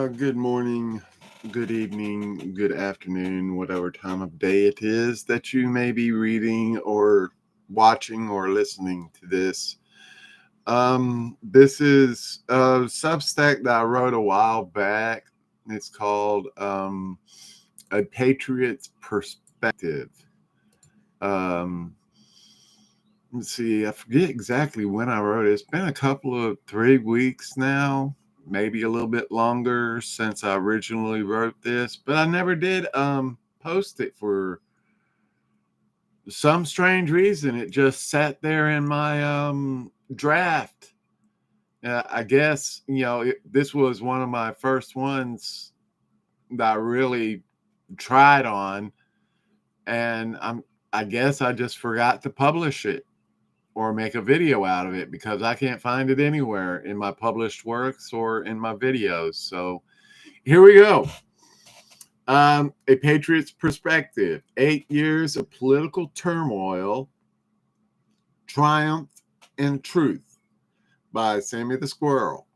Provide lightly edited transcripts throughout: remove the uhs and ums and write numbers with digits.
Good morning, good evening, good afternoon, whatever time of day it is that you may be reading or watching or listening to this. This is a Substack that I wrote a while back. It's called A Patriot's Perspective. Um, let's see, I forget exactly when I wrote it. It's been a couple of 3 weeks now, maybe a little bit longer since I originally wrote this, but I never did post it for some strange reason. It just sat there in my draft. I guess this was one of my first ones that I really tried on, and I guess I just forgot to publish it or make a video out of it because I can't find it anywhere in my published works or in my videos. So here we go. A Patriot's Perspective: 8 years of political turmoil, triumph, and truth, by Sammy the Squirrel.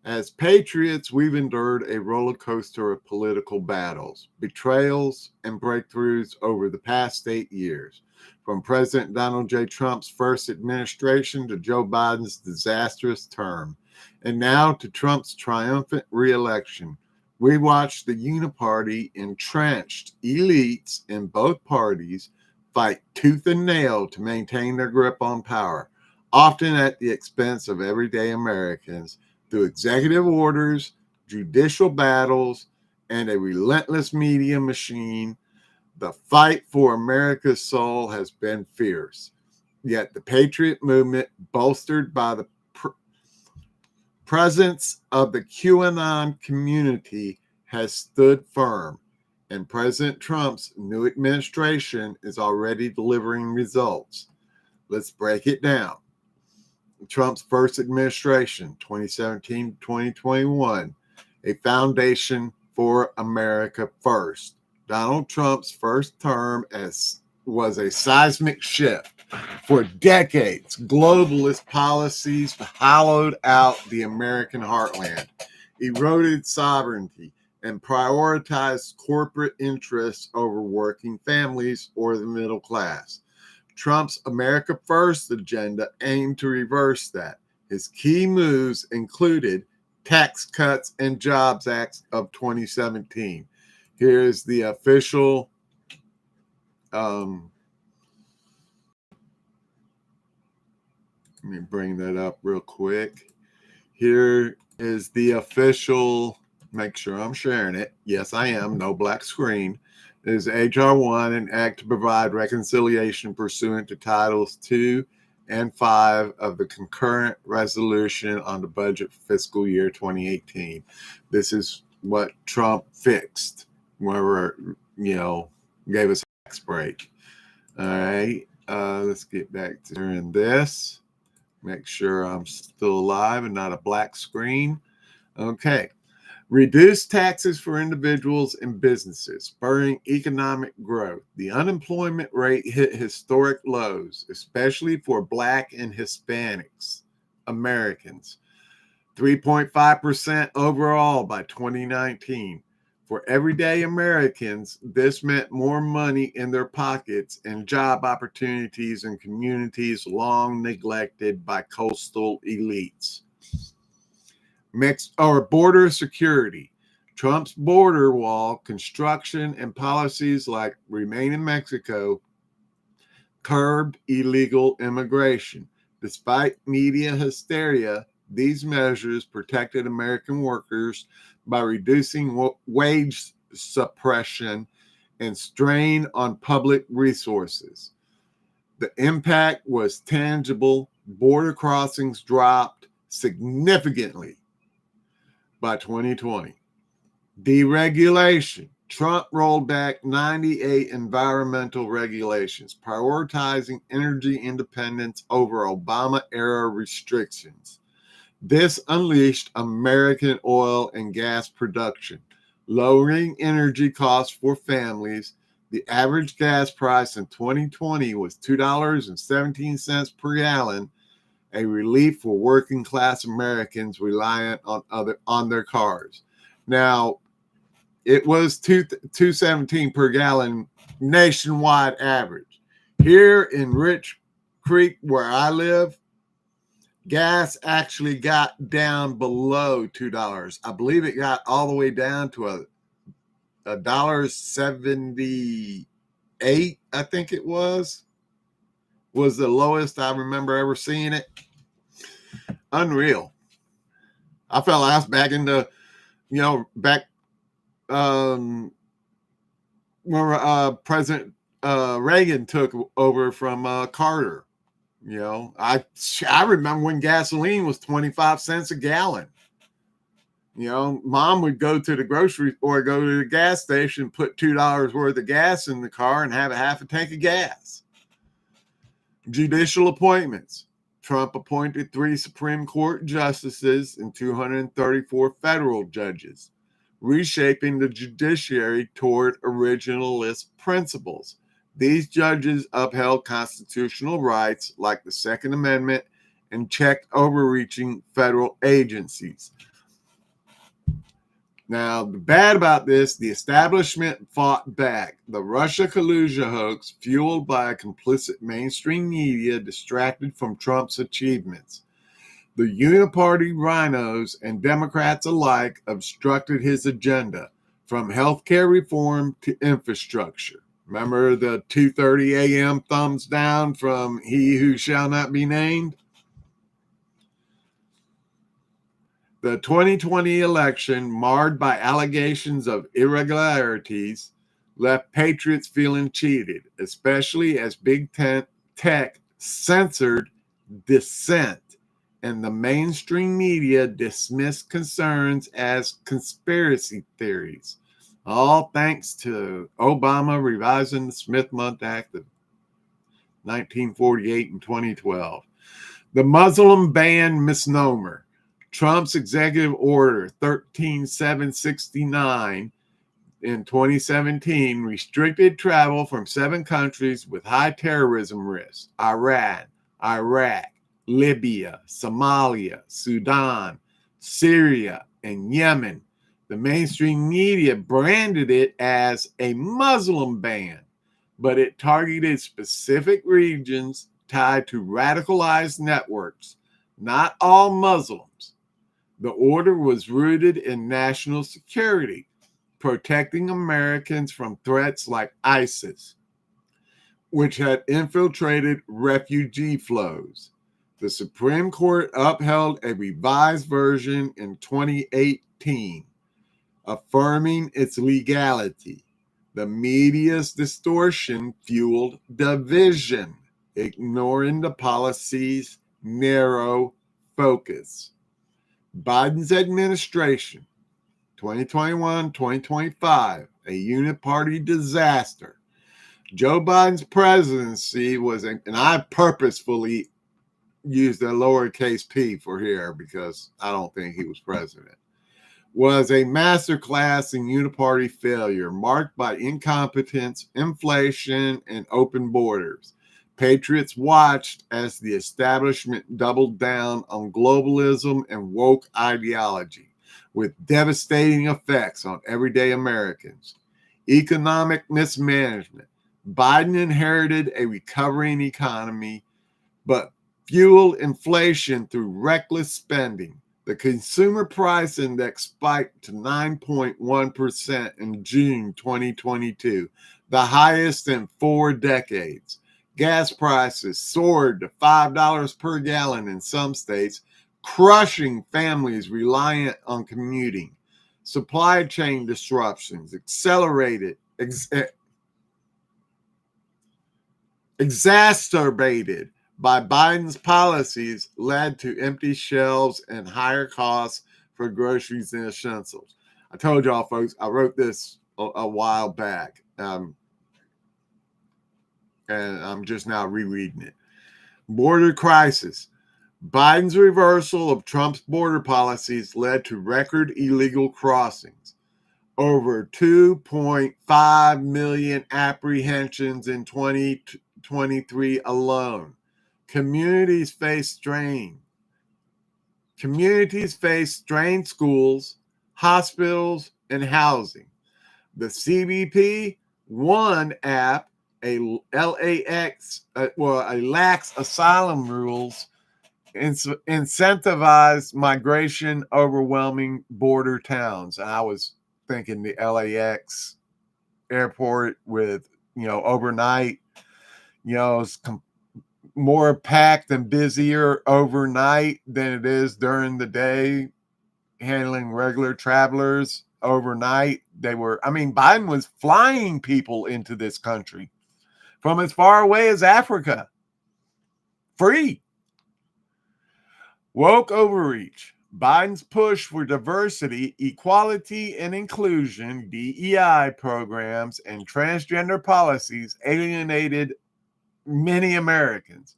As patriots, we've endured a roller coaster of political battles, betrayals, and breakthroughs over the past 8 years. From President Donald J. Trump's first administration to Joe Biden's disastrous term, and now to Trump's triumphant re-election, we watched the uniparty entrenched elites in both parties fight tooth and nail to maintain their grip on power, often at the expense of everyday Americans, through executive orders, judicial battles, and a relentless media machine. The fight for America's soul has been fierce. Yet the Patriot movement, bolstered by the presence of the QAnon community, has stood firm, and President Trump's new administration is already delivering results. Let's break it down. Trump's first administration, 2017-2021, a foundation for America first. Donald Trump's first term was a seismic shift. For decades, globalist policies hollowed out the American heartland, eroded sovereignty, and prioritized corporate interests over working families or the middle class. Trump's America First agenda aimed to reverse that. His key moves included Tax Cuts and Jobs Act of 2017. Here's the official let me bring that up real quick. Here is the official, make sure I'm sharing it. Yes, I am. No black screen. It is H.R. 1, an act to provide reconciliation pursuant to Titles 2 and 5 of the concurrent resolution on the budget for fiscal year 2018. This is what Trump fixed whenever, gave us a tax break. All right, let's get back to doing this. Make sure I'm still alive and not a black screen. Okay. Reduce taxes for individuals and businesses, spurring economic growth. The unemployment rate hit historic lows, especially for Black and Hispanics Americans. 3.5% overall by 2019. For everyday Americans, this meant more money in their pockets and job opportunities in communities long neglected by coastal elites. Border security. Trump's border wall, construction, and policies like Remain in Mexico curbed illegal immigration. Despite media hysteria, these measures protected American workers by reducing wage suppression and strain on public resources. The impact was tangible. Border crossings dropped significantly by 2020. Deregulation. Trump rolled back 98 environmental regulations, prioritizing energy independence over Obama-era restrictions. This unleashed American oil and gas production, lowering energy costs for families. The average gas price in 2020 was $2.17 per gallon, a relief for working class Americans reliant on their cars. Now, it was 217 per gallon nationwide average. Here in Rich Creek, where I live, gas actually got down below $2. I believe it got all the way down to a $1.78. I think it was the lowest I remember ever seeing it. Unreal. I felt like I was back into, back when President Reagan took over from Carter. I remember when gasoline was 25 cents a gallon. Mom would go to the grocery store, go to the gas station, put $2 worth of gas in the car and have a half a tank of gas. Judicial appointments. Trump appointed 3 Supreme Court justices and 234 federal judges, reshaping the judiciary toward originalist principles. These judges upheld constitutional rights like the Second Amendment and checked overreaching federal agencies. Now, the bad about this, the establishment fought back. The Russia collusion hoax, fueled by a complicit mainstream media, distracted from Trump's achievements. The uniparty rhinos and Democrats alike obstructed his agenda, from healthcare reform to infrastructure. Remember the 2:30 a.m. thumbs down from he who shall not be named? The 2020 election, marred by allegations of irregularities, left patriots feeling cheated, especially as big tech censored dissent and the mainstream media dismissed concerns as conspiracy theories, all thanks to Obama revising the Smith-Mundt Act of 1948 and 2012. The Muslim ban misnomer. Trump's executive order 13769 in 2017 restricted travel from 7 countries with high terrorism risks: Iran, Iraq, Libya, Somalia, Sudan, Syria, and Yemen. The mainstream media branded it as a Muslim ban, but it targeted specific regions tied to radicalized networks, not all Muslims. The order was rooted in national security, protecting Americans from threats like ISIS, which had infiltrated refugee flows. The Supreme Court upheld a revised version in 2018, affirming its legality. The media's distortion fueled division, ignoring the policy's narrow focus. Biden's administration, 2021-2025, a uniparty disaster. Joe Biden's presidency was, and I purposefully used a lowercase p for here because I don't think he was president, was a masterclass in uniparty failure, marked by incompetence, inflation, and open borders. Patriots watched as the establishment doubled down on globalism and woke ideology, with devastating effects on everyday Americans. Economic mismanagement. Biden inherited a recovering economy, but fueled inflation through reckless spending. The consumer price index spiked to 9.1% in June 2022, the highest in 4 decades. Gas prices soared to $5 per gallon in some states, crushing families reliant on commuting. Supply chain disruptions exacerbated by Biden's policies, led to empty shelves and higher costs for groceries and essentials. I told y'all, folks, I wrote this a while back, and I'm just now rereading it. Border crisis. Biden's reversal of Trump's border policies led to record illegal crossings. Over 2.5 million apprehensions in 2023 alone. Communities face strained schools, hospitals, and housing. The CBP One app, a lax asylum rules, incentivized migration, overwhelming border towns. And I was thinking the LAX airport with, overnight, it's more packed and busier overnight than it is during the day, handling regular travelers overnight. Biden was flying people into this country from as far away as Africa, free. Woke overreach. Biden's push for diversity, equality, and inclusion, DEI programs, and transgender policies alienated many Americans.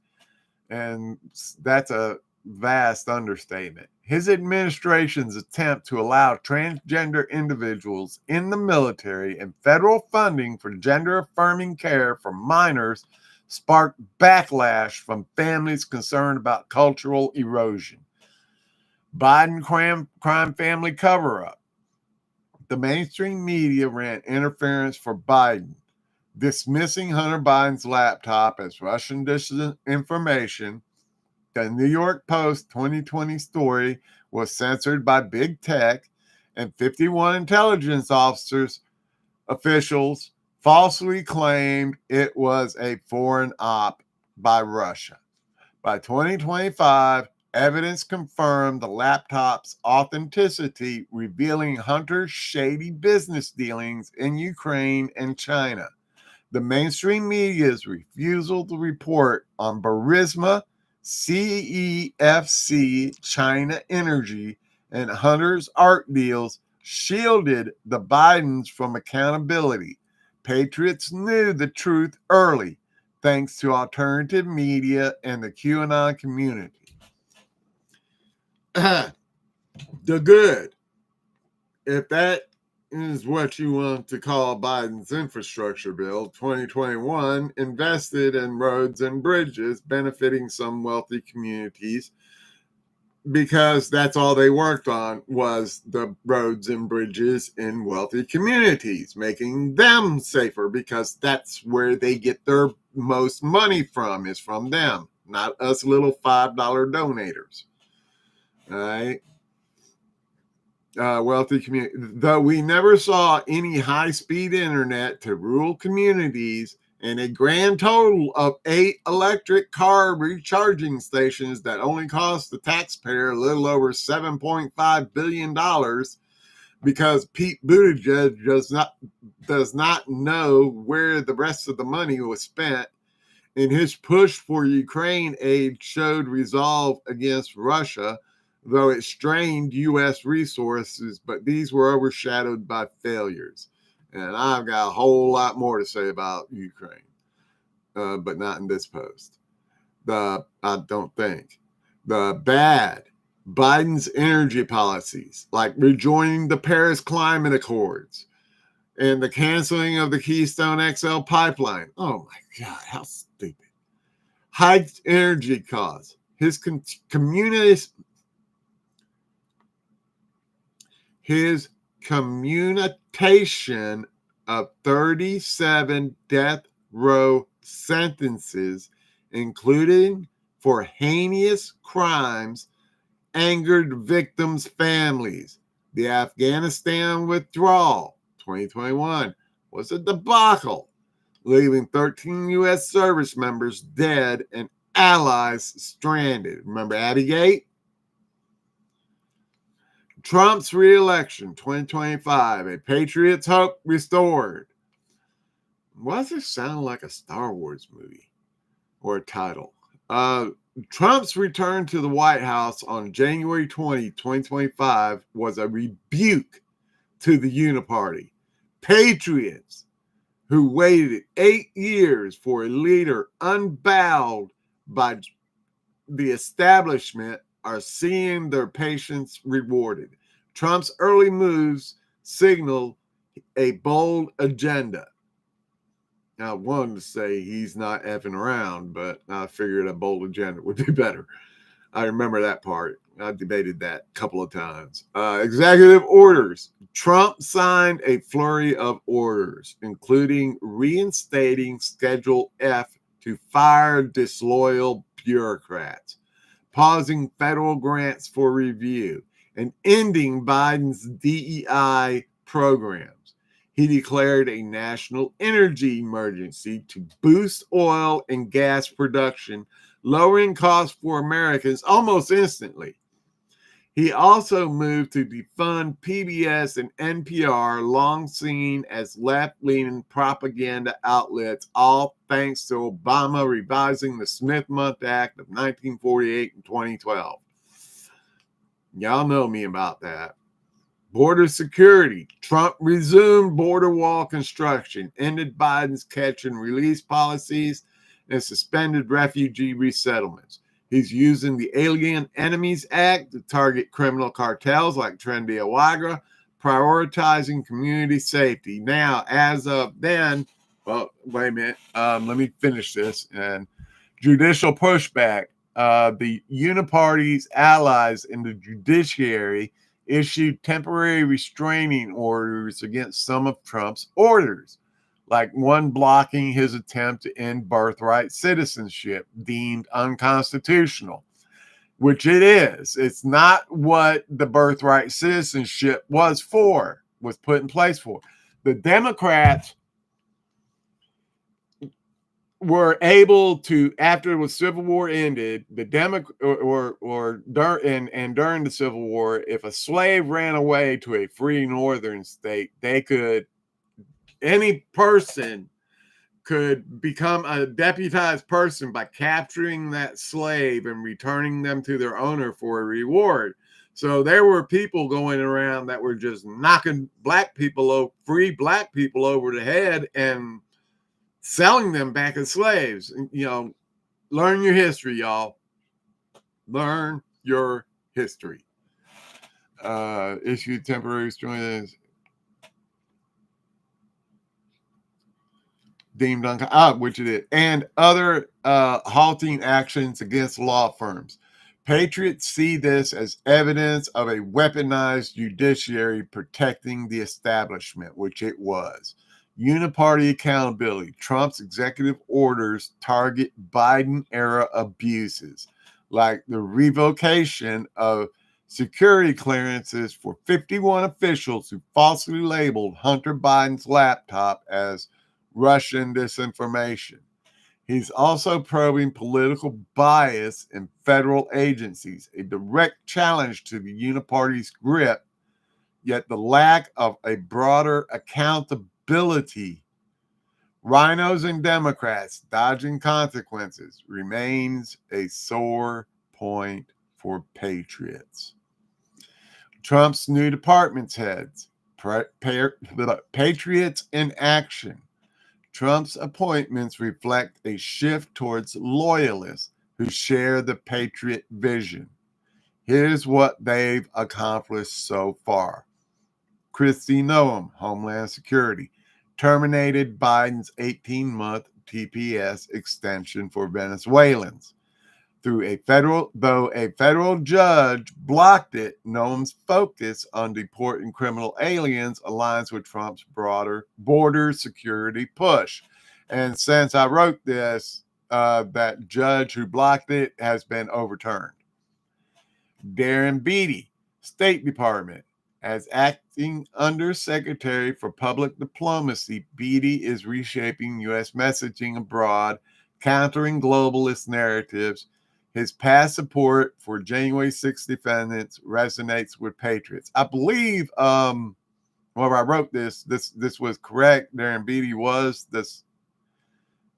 And that's a vast understatement. His administration's attempt to allow transgender individuals in the military and federal funding for gender-affirming care for minors sparked backlash from families concerned about cultural erosion. Biden crime family cover-up. The mainstream media ran interference for Biden, dismissing Hunter Biden's laptop as Russian disinformation. The New York Post 2020 story was censored by big tech, and 51 intelligence officials falsely claimed it was a foreign op by Russia. By 2025, evidence confirmed the laptop's authenticity, revealing Hunter's shady business dealings in Ukraine and China. The mainstream media's refusal to report on Burisma, CEFC, China Energy, and Hunter's art deals shielded the Bidens from accountability. Patriots knew the truth early, thanks to alternative media and the QAnon community. The good. If that is what you want to call Biden's infrastructure bill, 2021 invested in roads and bridges, benefiting some wealthy communities, because that's all they worked on was the roads and bridges in wealthy communities, making them safer, because that's where they get their most money from, is from them, not us little $5 donators. All right. Wealthy community. Though we never saw any high-speed internet to rural communities, and a grand total of 8 electric car recharging stations that only cost the taxpayer a little over $7.5 billion, because Pete Buttigieg does not know where the rest of the money was spent. In his push for Ukraine aid showed resolve against Russia, though it strained U.S. resources, but these were overshadowed by failures. And I've got a whole lot more to say about Ukraine, but not in this post. I don't think. The bad. Biden's energy policies, like rejoining the Paris Climate Accords and the canceling of the Keystone XL pipeline. Oh my God, how stupid. Hiked energy costs. His commutation of 37 death row sentences, including for heinous crimes, angered victims' families. The Afghanistan withdrawal, 2021, was a debacle, leaving 13 U.S. service members dead and allies stranded. Remember Abbygate? Trump's re-election, 2025, a Patriot's hope restored. Why does this sound like a Star Wars movie or a title? Trump's return to the White House on January 20, 2025 was a rebuke to the Uniparty. Patriots who waited 8 years for a leader unbowed by the establishment are seeing their patience rewarded. Trump's early moves signal a bold agenda. Now, I wanted to say he's not effing around, but I figured a bold agenda would be better. I remember that part. I debated that a couple of times. Executive orders. Trump signed a flurry of orders, including reinstating Schedule F to fire disloyal bureaucrats, pausing federal grants for review, and ending Biden's DEI programs. He declared a national energy emergency to boost oil and gas production, lowering costs for Americans almost instantly. He also moved to defund PBS and NPR, long seen as left-leaning propaganda outlets, all thanks to Obama revising the Smith-Mundt Act of 1948 and 2012. Y'all know me about that. Border security. Trump resumed border wall construction, ended Biden's catch and release policies, and suspended refugee resettlements. He's using the Alien Enemies Act to target criminal cartels like Trendy Awagra, prioritizing community safety. Now, as of then, well, wait a minute. Let me finish this. And judicial pushback. The Uniparty's allies in the judiciary issued temporary restraining orders against some of Trump's orders, like one blocking his attempt to end birthright citizenship, deemed unconstitutional, which it is. It's not what the birthright citizenship was put in place for. The Democrats were able to, after the Civil War ended, the during the Civil War, if a slave ran away to a free northern state, any person could become a deputized person by capturing that slave and returning them to their owner for a reward. So there were people going around that were just knocking free black people over the head and selling them back as slaves. Learn your history, y'all. Learn your history. Issue temporary restraints deemed which it is, and other halting actions against law firms. Patriots see this as evidence of a weaponized judiciary protecting the establishment, which it was. Uniparty accountability. Trump's executive orders target Biden-era abuses, like the revocation of security clearances for 51 officials who falsely labeled Hunter Biden's laptop as Russian disinformation. He's also probing political bias in federal agencies, a direct challenge to the Uniparty's grip, yet the lack of a broader accountability. Rhinos and Democrats dodging consequences remains a sore point for patriots. Trump's new department heads, patriots in action. Trump's appointments reflect a shift towards loyalists who share the patriot vision. Here's what they've accomplished so far. Kristi Noem, Homeland Security, terminated Biden's 18-month TPS extension for Venezuelans. Though a federal judge blocked it, Noem's focus on deporting criminal aliens aligns with Trump's broader border security push. And since I wrote this, that judge who blocked it has been overturned. Darren Beattie, State Department. As acting Undersecretary for Public Diplomacy, Beattie is reshaping U.S. messaging abroad, countering globalist narratives. His past support for January 6th defendants resonates with patriots. I believe, whenever I wrote this was correct. Darren Beattie was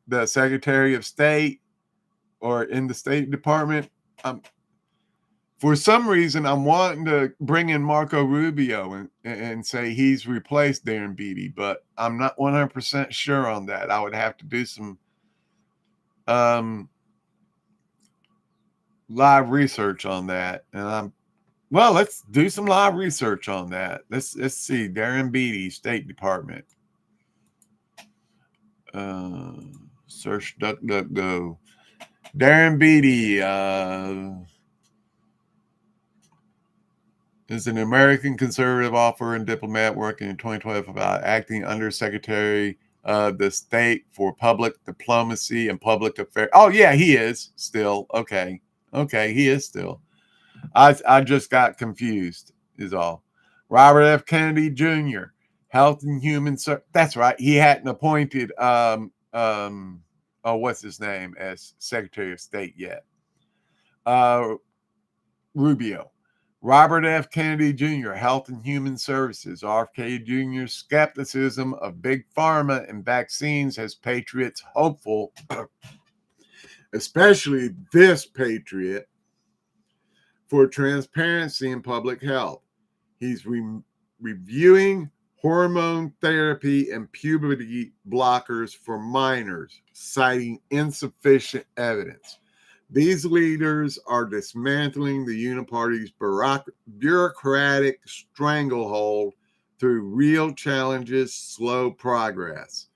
the Secretary of State or in the State Department. For some reason, I'm wanting to bring in Marco Rubio and say he's replaced Darren Beattie, but I'm not 100% sure on that. I would have to do some live research on that. And let's do some live research on that. Let's see. Darren Beattie, State Department. Search DuckDuckGo. Darren Beattie, is an American conservative author and diplomat working in 2012 about acting Undersecretary of the State for Public Diplomacy and Public Affairs. Oh, yeah, he is still. Okay. Okay, he is still. I just got confused, is all. Robert F. Kennedy Jr., Health and Human Services. That's right. He hadn't appointed, what's his name, as Secretary of State yet. Rubio. Robert F. Kennedy Jr., Health and Human Services. RFK Jr.'s skepticism of big pharma and vaccines has patriots hopeful, especially this patriot, for transparency in public health. He's reviewing hormone therapy and puberty blockers for minors, citing insufficient evidence. These leaders are dismantling the Uniparty's bureaucratic stranglehold through real challenges, slow progress.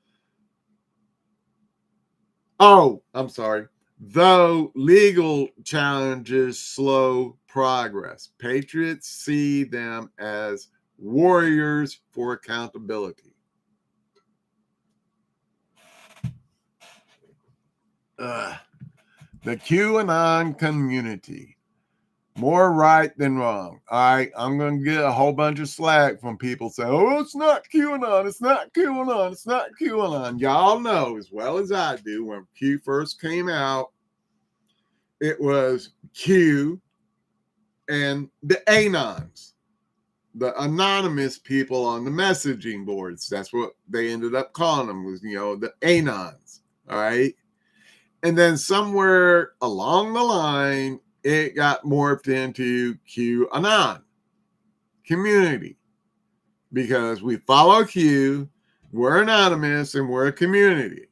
Oh, I'm sorry. Though legal challenges slow progress, patriots see them as warriors for accountability. The QAnon community. More right than wrong. All right, I'm going to get a whole bunch of slack from people saying, oh, it's not QAnon, it's not QAnon, it's not QAnon. Y'all know as well as I do, when Q first came out, it was Q and the Anons, the anonymous people on the messaging boards. That's what they ended up calling them, was, the Anons. All right. And then somewhere along the line, it got morphed into QAnon community, because we follow Q, we're anonymous, and we're a community.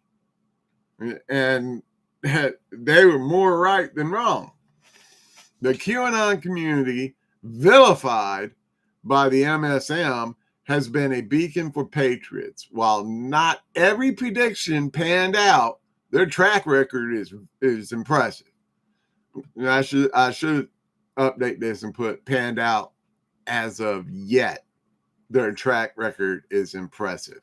And they were more right than wrong. The QAnon community, vilified by the MSM, has been a beacon for patriots. While not every prediction panned out, their track record is impressive. And I should update this and put panned out as of yet. Their track record is impressive.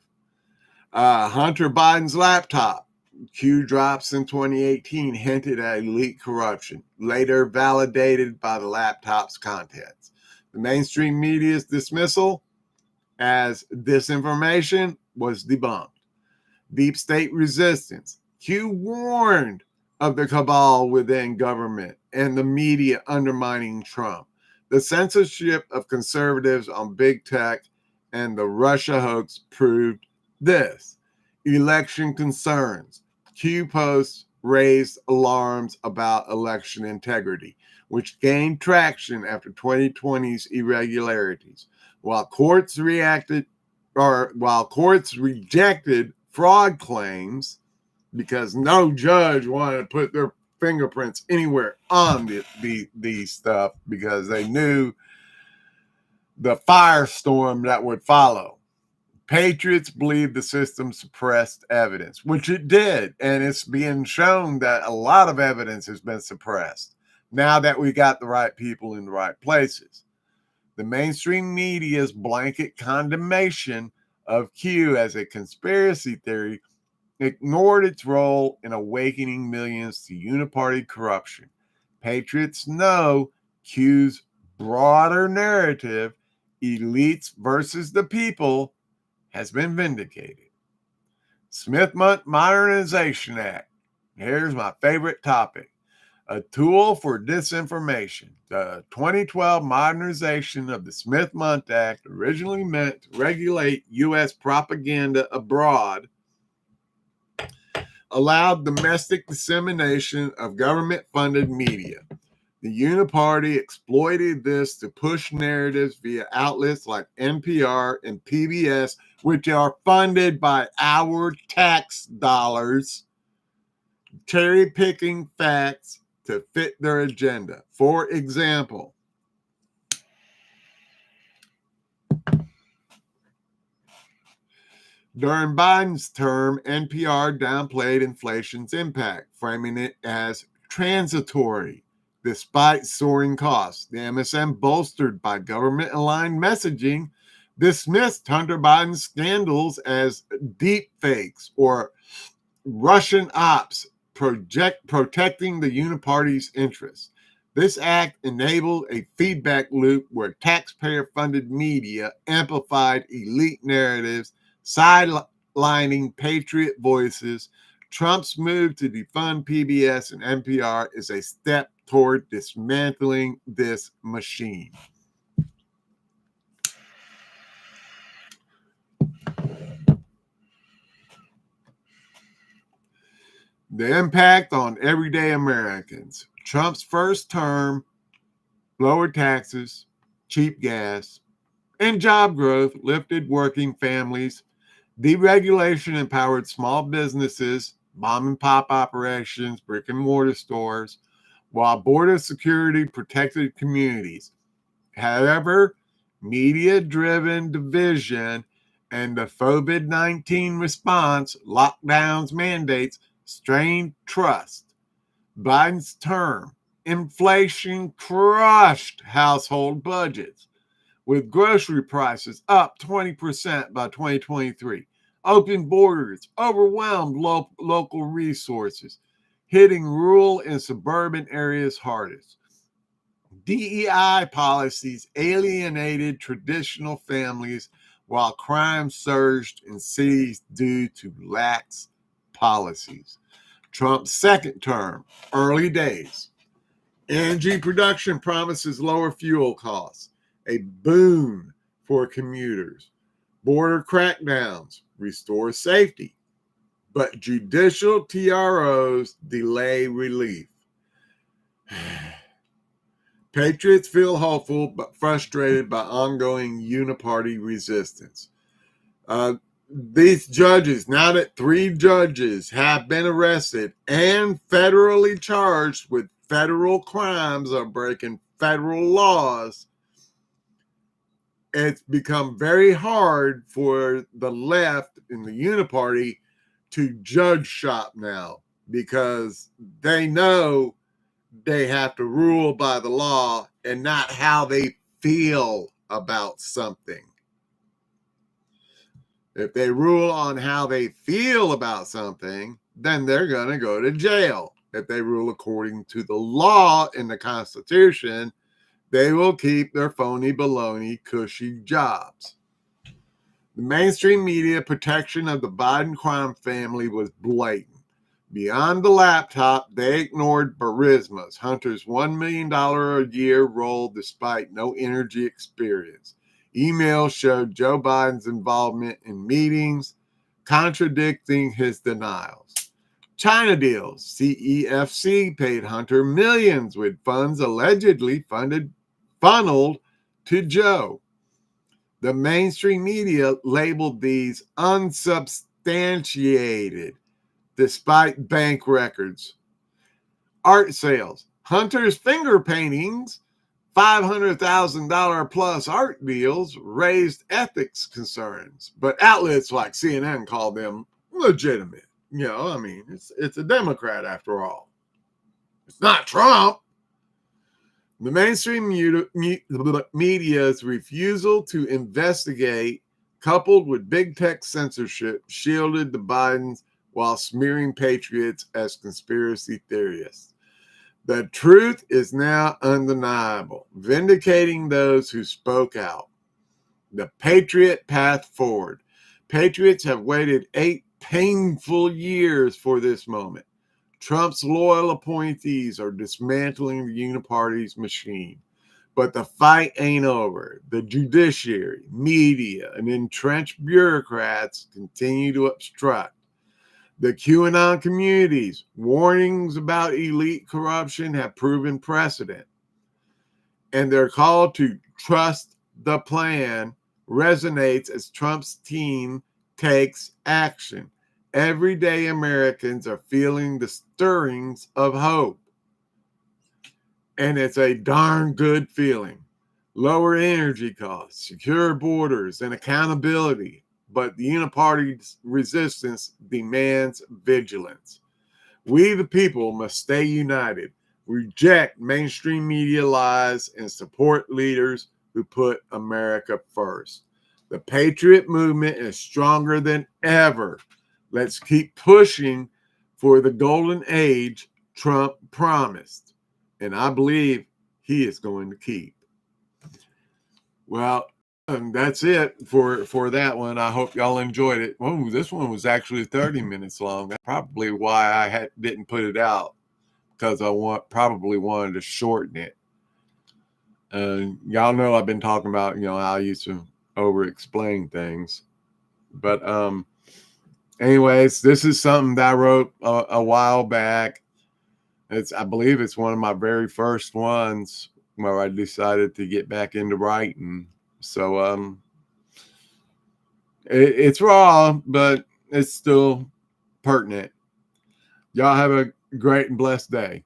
Hunter Biden's laptop, Q drops in 2018, hinted at elite corruption, later validated by the laptop's contents. The mainstream media's dismissal as disinformation was debunked. Deep state resistance. Q warned of the cabal within government and the media undermining Trump. The censorship of conservatives on big tech and the Russia hoax proved this. Election concerns. Q posts raised alarms about election integrity, which gained traction after 2020's irregularities. While courts rejected fraud claims, because no judge wanted to put their fingerprints anywhere on the stuff, because they knew the firestorm that would follow. Patriots believe the system suppressed evidence, which it did, and it's being shown that a lot of evidence has been suppressed now that we got the right people in the right places. The mainstream media's blanket condemnation of Q as a conspiracy theory ignored its role in awakening millions to uniparty corruption. Patriots know Q's broader narrative, elites versus the people, has been vindicated. Smith-Mundt Modernization Act. Here's my favorite topic. A tool for disinformation. The 2012 modernization of the Smith-Mundt Act, originally meant to regulate U.S. propaganda abroad, allowed domestic dissemination of government-funded media. The Uniparty exploited this to push narratives via outlets like NPR and PBS, which are funded by our tax dollars, cherry-picking facts to fit their agenda. For example, during Biden's term, NPR downplayed inflation's impact, framing it as transitory. despite soaring costs. The MSM, bolstered by government-aligned messaging, dismissed Hunter Biden's scandals as deep fakes or Russian ops protecting the uniparty's interests. This act enabled a feedback loop where taxpayer-funded media amplified elite narratives, sidelining patriot voices. Trump's move to defund PBS and NPR is a step toward dismantling this machine. The impact on everyday Americans. Trump's first term, lower taxes, cheap gas, and job growth lifted working families. Deregulation empowered small businesses, mom and pop operations, brick and mortar stores, while border security protected communities. However, media-driven division and the COVID-19 response, lockdowns, mandates, strained trust. Biden's term, inflation crushed household budgets, with grocery prices up 20% by 2023. Open borders overwhelmed local resources, hitting rural and suburban areas hardest. DEI policies alienated traditional families while crime surged in cities due to lax policies. Trump's second term, early days. Energy production promises lower fuel costs, a boon for commuters. Border crackdowns restore safety, but judicial TROs delay relief. Patriots feel hopeful but frustrated by ongoing uniparty resistance. These judges, now that 3 judges have been arrested and federally charged with federal crimes of breaking federal laws, it's become very hard for the left in the uniparty to judge shop now because they know they have to rule by the law and not how they feel about something. If they rule on how they feel about something, then they're going to go to jail. If they rule according to the law in the Constitution, they will keep their phony baloney cushy jobs. The mainstream media protection of the Biden crime family was blatant. Beyond the laptop, they ignored Burisma's Hunter's $1 million a year role despite no energy experience. Emails showed Joe Biden's involvement in meetings, contradicting his denials. China deals. CEFC paid Hunter millions with funds allegedly funneled to Joe. The mainstream media labeled these unsubstantiated, despite bank records. Art sales. Hunter's finger paintings, $500,000 plus art deals raised ethics concerns, but outlets like CNN called them legitimate. You know, I mean, it's a Democrat after all. It's not Trump. The mainstream media's refusal to investigate, coupled with big tech censorship, shielded the Bidens while smearing patriots as conspiracy theorists. The truth is now undeniable, vindicating those who spoke out. The Patriot path forward. Patriots have waited 8 painful years for this moment. Trump's loyal appointees are dismantling the uniparty's machine. But the fight ain't over. The judiciary, media, and entrenched bureaucrats continue to obstruct. The QAnon community's warnings about elite corruption have proven precedent. And their call to trust the plan resonates as Trump's team takes action. Everyday Americans are feeling the stirrings of hope. And it's a darn good feeling. Lower energy costs, secure borders, and accountability. But the uniparty's resistance demands vigilance. We, the people, must stay united. reject mainstream media lies, and support leaders who put America first. The Patriot movement is stronger than ever. Let's keep pushing for the golden age Trump promised. And I believe he is going to keep. Well, that's it for that one. I hope y'all enjoyed it. Oh, this one was actually 30 minutes long. That's probably why I didn't put it out, because I probably wanted to shorten it. Y'all know I've been talking about, how I used to over-explain things. But anyways, this is something that I wrote a while back. I believe it's one of my very first ones where I decided to get back into writing. So it's raw, but it's still pertinent. Y'all have a great and blessed day.